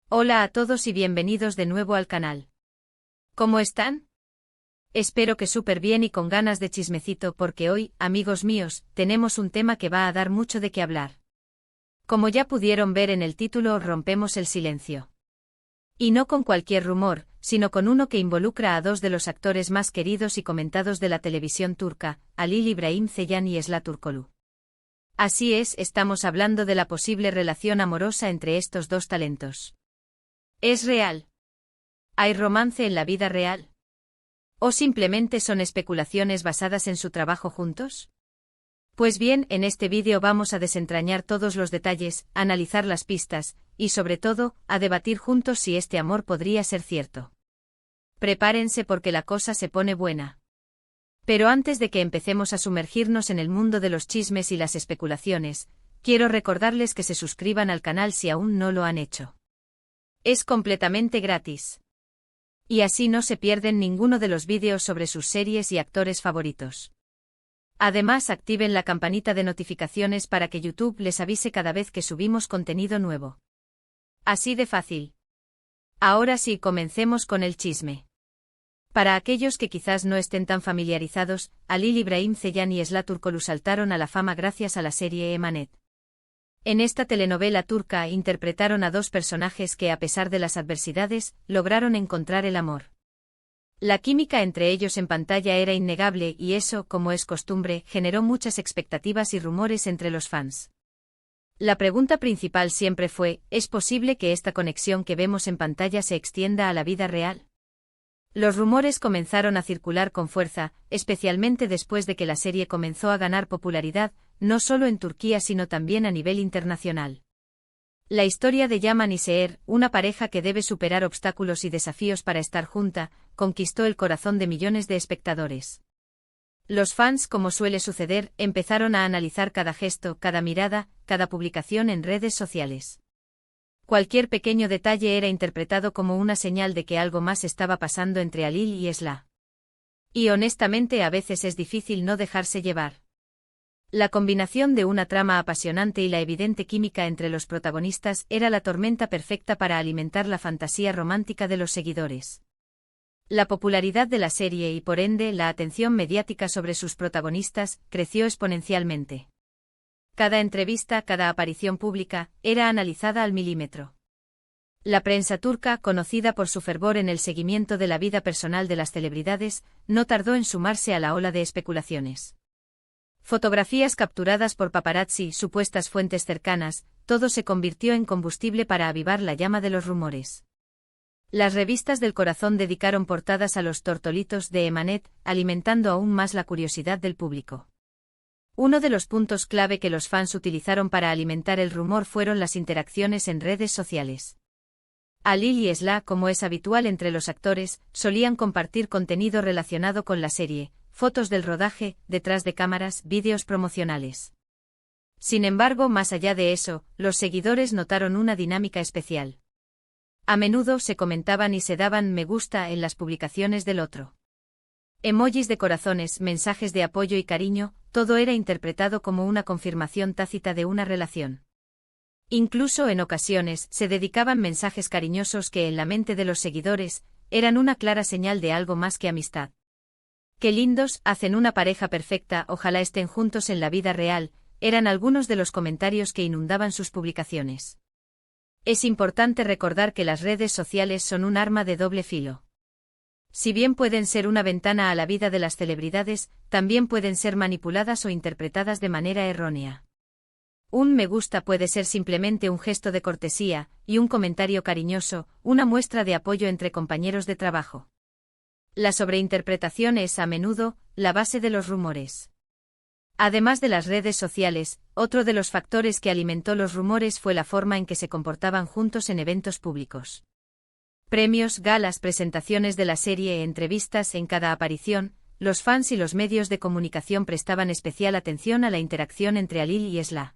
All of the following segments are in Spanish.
Hola a todos y bienvenidos de nuevo al canal. ¿Cómo están? Espero que súper bien y con ganas de chismecito porque hoy, amigos míos, tenemos un tema que va a dar mucho de qué hablar. Como ya pudieron ver en el título, rompemos el silencio. Y no con cualquier rumor, sino con uno que involucra a dos de los actores más queridos y comentados de la televisión turca, Halil İbrahim Ceylan y Esla Turkoglu. Así es, estamos hablando de la posible relación amorosa entre estos dos talentos. ¿Es real? ¿Hay romance en la vida real? ¿O simplemente son especulaciones basadas en su trabajo juntos? Pues bien, en este vídeo vamos a desentrañar todos los detalles, analizar las pistas, y sobre todo, a debatir juntos si este amor podría ser cierto. Prepárense porque la cosa se pone buena. Pero antes de que empecemos a sumergirnos en el mundo de los chismes y las especulaciones, quiero recordarles que se suscriban al canal si aún no lo han hecho. Es completamente gratis. Y así no se pierden ninguno de los vídeos sobre sus series y actores favoritos. Además, activen la campanita de notificaciones para que YouTube les avise cada vez que subimos contenido nuevo. Así de fácil. Ahora sí, comencemos con el chisme. Para aquellos que quizás no estén tan familiarizados, Halil İbrahim Ceylan y Esla Turkoglu saltaron a la fama gracias a la serie Emanet. En esta telenovela turca interpretaron a dos personajes que, a pesar de las adversidades, lograron encontrar el amor. La química entre ellos en pantalla era innegable y eso, como es costumbre, generó muchas expectativas y rumores entre los fans. La pregunta principal siempre fue, ¿es posible que esta conexión que vemos en pantalla se extienda a la vida real? Los rumores comenzaron a circular con fuerza, especialmente después de que la serie comenzó a ganar popularidad, no solo en Turquía sino también a nivel internacional. La historia de Yaman y Seher, una pareja que debe superar obstáculos y desafíos para estar junta, conquistó el corazón de millones de espectadores. Los fans, como suele suceder, empezaron a analizar cada gesto, cada mirada, cada publicación en redes sociales. Cualquier pequeño detalle era interpretado como una señal de que algo más estaba pasando entre Halil y Esla. Y honestamente a veces es difícil no dejarse llevar. La combinación de una trama apasionante y la evidente química entre los protagonistas era la tormenta perfecta para alimentar la fantasía romántica de los seguidores. La popularidad de la serie y por ende la atención mediática sobre sus protagonistas creció exponencialmente. Cada entrevista, cada aparición pública, era analizada al milímetro. La prensa turca, conocida por su fervor en el seguimiento de la vida personal de las celebridades, no tardó en sumarse a la ola de especulaciones. Fotografías capturadas por paparazzi, supuestas fuentes cercanas, todo se convirtió en combustible para avivar la llama de los rumores. Las revistas del corazón dedicaron portadas a los tortolitos de Emanet, alimentando aún más la curiosidad del público. Uno de los puntos clave que los fans utilizaron para alimentar el rumor fueron las interacciones en redes sociales. Halil y Esla, como es habitual entre los actores, solían compartir contenido relacionado con la serie, fotos del rodaje, detrás de cámaras, vídeos promocionales. Sin embargo, más allá de eso, los seguidores notaron una dinámica especial. A menudo se comentaban y se daban me gusta en las publicaciones del otro. Emojis de corazones, mensajes de apoyo y cariño, todo era interpretado como una confirmación tácita de una relación. Incluso en ocasiones se dedicaban mensajes cariñosos que en la mente de los seguidores eran una clara señal de algo más que amistad. Qué lindos, hacen una pareja perfecta, ojalá estén juntos en la vida real, eran algunos de los comentarios que inundaban sus publicaciones. Es importante recordar que las redes sociales son un arma de doble filo. Si bien pueden ser una ventana a la vida de las celebridades, también pueden ser manipuladas o interpretadas de manera errónea. Un me gusta puede ser simplemente un gesto de cortesía, y un comentario cariñoso, una muestra de apoyo entre compañeros de trabajo. La sobreinterpretación es, a menudo, la base de los rumores. Además de las redes sociales, otro de los factores que alimentó los rumores fue la forma en que se comportaban juntos en eventos públicos. Premios, galas, presentaciones de la serie, entrevistas, en cada aparición, los fans y los medios de comunicación prestaban especial atención a la interacción entre Halil y Esla.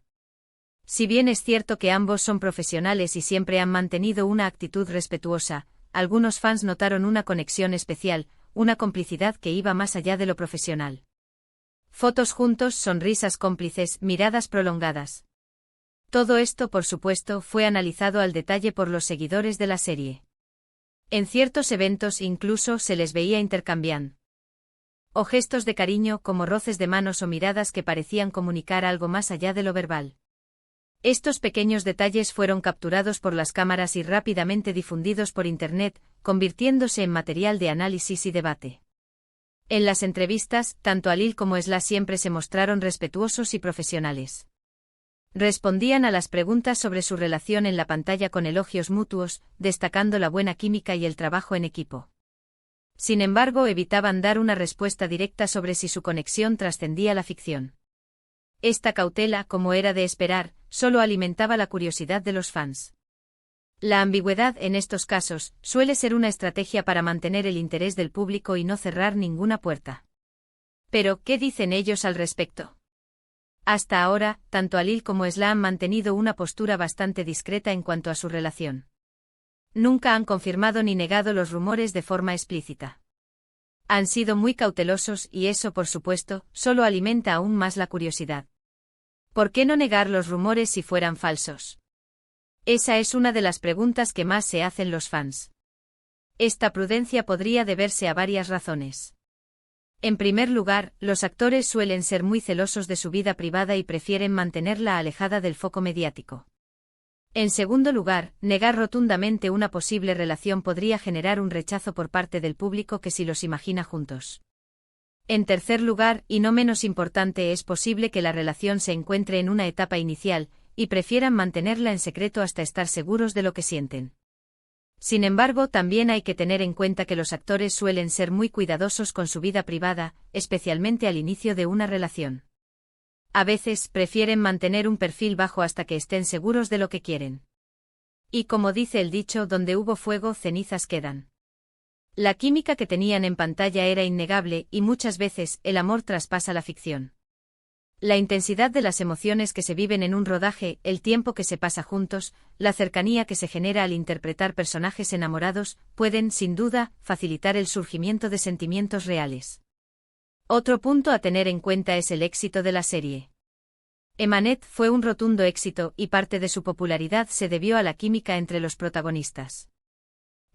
Si bien es cierto que ambos son profesionales y siempre han mantenido una actitud respetuosa, algunos fans notaron una conexión especial, una complicidad que iba más allá de lo profesional. Fotos juntos, sonrisas cómplices, miradas prolongadas. Todo esto, por supuesto, fue analizado al detalle por los seguidores de la serie. En ciertos eventos incluso se les veía intercambiando o gestos de cariño como roces de manos o miradas que parecían comunicar algo más allá de lo verbal. Estos pequeños detalles fueron capturados por las cámaras y rápidamente difundidos por Internet, convirtiéndose en material de análisis y debate. En las entrevistas, tanto Alil como Slash siempre se mostraron respetuosos y profesionales. Respondían a las preguntas sobre su relación en la pantalla con elogios mutuos, destacando la buena química y el trabajo en equipo. Sin embargo, evitaban dar una respuesta directa sobre si su conexión trascendía la ficción. Esta cautela, como era de esperar, solo alimentaba la curiosidad de los fans. La ambigüedad en estos casos suele ser una estrategia para mantener el interés del público y no cerrar ninguna puerta. Pero, ¿qué dicen ellos al respecto? Hasta ahora, tanto Alil como Slash han mantenido una postura bastante discreta en cuanto a su relación. Nunca han confirmado ni negado los rumores de forma explícita. Han sido muy cautelosos y eso, por supuesto, solo alimenta aún más la curiosidad. ¿Por qué no negar los rumores si fueran falsos? Esa es una de las preguntas que más se hacen los fans. Esta prudencia podría deberse a varias razones. En primer lugar, los actores suelen ser muy celosos de su vida privada y prefieren mantenerla alejada del foco mediático. En segundo lugar, negar rotundamente una posible relación podría generar un rechazo por parte del público que si los imagina juntos. En tercer lugar, y no menos importante, es posible que la relación se encuentre en una etapa inicial, y prefieran mantenerla en secreto hasta estar seguros de lo que sienten. Sin embargo, también hay que tener en cuenta que los actores suelen ser muy cuidadosos con su vida privada, especialmente al inicio de una relación. A veces, prefieren mantener un perfil bajo hasta que estén seguros de lo que quieren. Y como dice el dicho, donde hubo fuego, cenizas quedan. La química que tenían en pantalla era innegable y muchas veces el amor traspasa la ficción. La intensidad de las emociones que se viven en un rodaje, el tiempo que se pasa juntos, la cercanía que se genera al interpretar personajes enamorados, pueden, sin duda, facilitar el surgimiento de sentimientos reales. Otro punto a tener en cuenta es el éxito de la serie. Emanet fue un rotundo éxito y parte de su popularidad se debió a la química entre los protagonistas.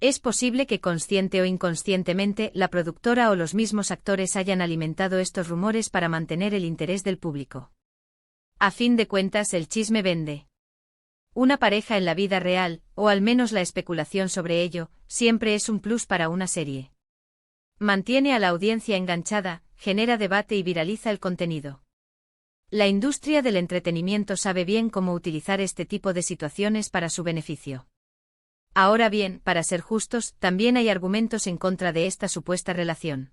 Es posible que consciente o inconscientemente la productora o los mismos actores hayan alimentado estos rumores para mantener el interés del público. A fin de cuentas, el chisme vende. Una pareja en la vida real, o al menos la especulación sobre ello, siempre es un plus para una serie. Mantiene a la audiencia enganchada, genera debate y viraliza el contenido. La industria del entretenimiento sabe bien cómo utilizar este tipo de situaciones para su beneficio. Ahora bien, para ser justos, también hay argumentos en contra de esta supuesta relación.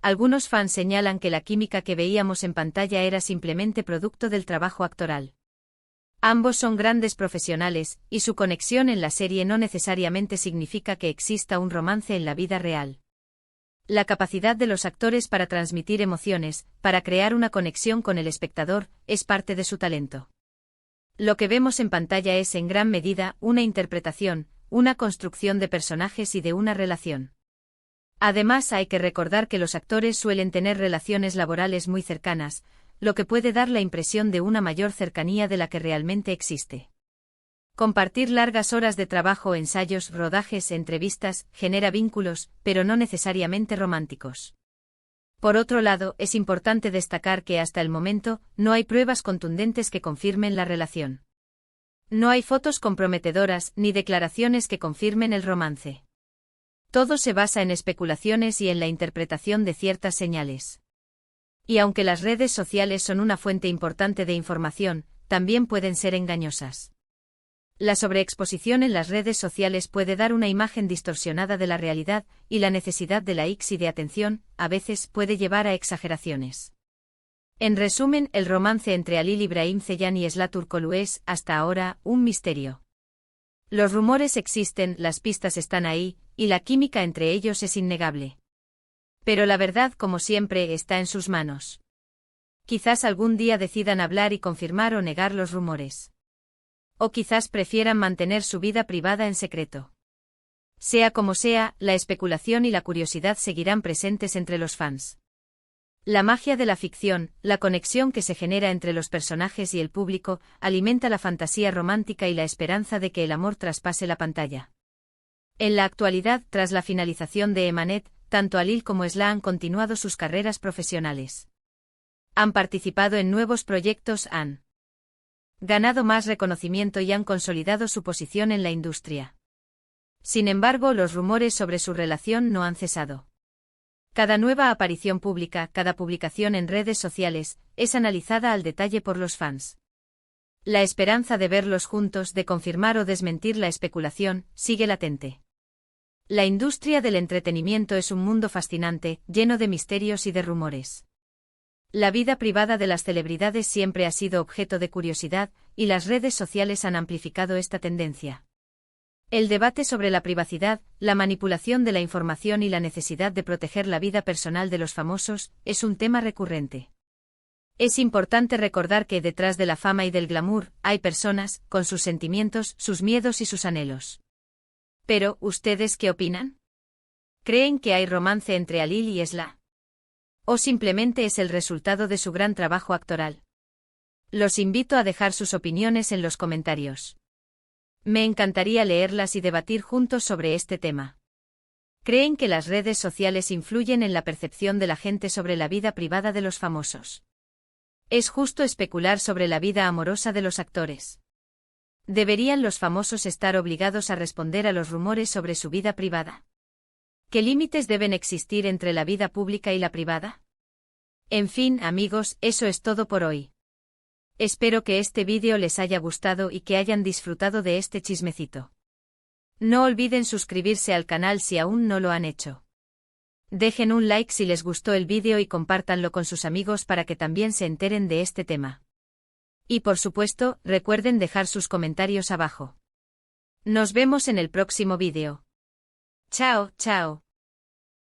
Algunos fans señalan que la química que veíamos en pantalla era simplemente producto del trabajo actoral. Ambos son grandes profesionales, y su conexión en la serie no necesariamente significa que exista un romance en la vida real. La capacidad de los actores para transmitir emociones, para crear una conexión con el espectador, es parte de su talento. Lo que vemos en pantalla es en gran medida una interpretación, una construcción de personajes y de una relación. Además, hay que recordar que los actores suelen tener relaciones laborales muy cercanas, lo que puede dar la impresión de una mayor cercanía de la que realmente existe. Compartir largas horas de trabajo, ensayos, rodajes, entrevistas, genera vínculos, pero no necesariamente románticos. Por otro lado, es importante destacar que hasta el momento, no hay pruebas contundentes que confirmen la relación. No hay fotos comprometedoras ni declaraciones que confirmen el romance. Todo se basa en especulaciones y en la interpretación de ciertas señales. Y aunque las redes sociales son una fuente importante de información, también pueden ser engañosas. La sobreexposición en las redes sociales puede dar una imagen distorsionada de la realidad, y la necesidad de likes y de atención, a veces, puede llevar a exageraciones. En resumen, el romance entre Halil Ibrahim Ceylan y Slash Turkoglu es, hasta ahora, un misterio. Los rumores existen, las pistas están ahí, y la química entre ellos es innegable. Pero la verdad, como siempre, está en sus manos. Quizás algún día decidan hablar y confirmar o negar los rumores. O quizás prefieran mantener su vida privada en secreto. Sea como sea, la especulación y la curiosidad seguirán presentes entre los fans. La magia de la ficción, la conexión que se genera entre los personajes y el público, alimenta la fantasía romántica y la esperanza de que el amor traspase la pantalla. En la actualidad, tras la finalización de Emanet, tanto Alil como Esla han continuado sus carreras profesionales. Han participado en nuevos proyectos, han ganado más reconocimiento y han consolidado su posición en la industria. Sin embargo, los rumores sobre su relación no han cesado. Cada nueva aparición pública, cada publicación en redes sociales, es analizada al detalle por los fans. La esperanza de verlos juntos, de confirmar o desmentir la especulación, sigue latente. La industria del entretenimiento es un mundo fascinante, lleno de misterios y de rumores. La vida privada de las celebridades siempre ha sido objeto de curiosidad, y las redes sociales han amplificado esta tendencia. El debate sobre la privacidad, la manipulación de la información y la necesidad de proteger la vida personal de los famosos es un tema recurrente. Es importante recordar que detrás de la fama y del glamour hay personas, con sus sentimientos, sus miedos y sus anhelos. Pero, ¿ustedes qué opinan? ¿Creen que hay romance entre Alil y Esla? ¿O simplemente es el resultado de su gran trabajo actoral? Los invito a dejar sus opiniones en los comentarios. Me encantaría leerlas y debatir juntos sobre este tema. ¿Creen que las redes sociales influyen en la percepción de la gente sobre la vida privada de los famosos? ¿Es justo especular sobre la vida amorosa de los actores? ¿Deberían los famosos estar obligados a responder a los rumores sobre su vida privada? ¿Qué límites deben existir entre la vida pública y la privada? En fin, amigos, eso es todo por hoy. Espero que este vídeo les haya gustado y que hayan disfrutado de este chismecito. No olviden suscribirse al canal si aún no lo han hecho. Dejen un like si les gustó el vídeo y compártanlo con sus amigos para que también se enteren de este tema. Y por supuesto, recuerden dejar sus comentarios abajo. Nos vemos en el próximo vídeo. Chao, chao.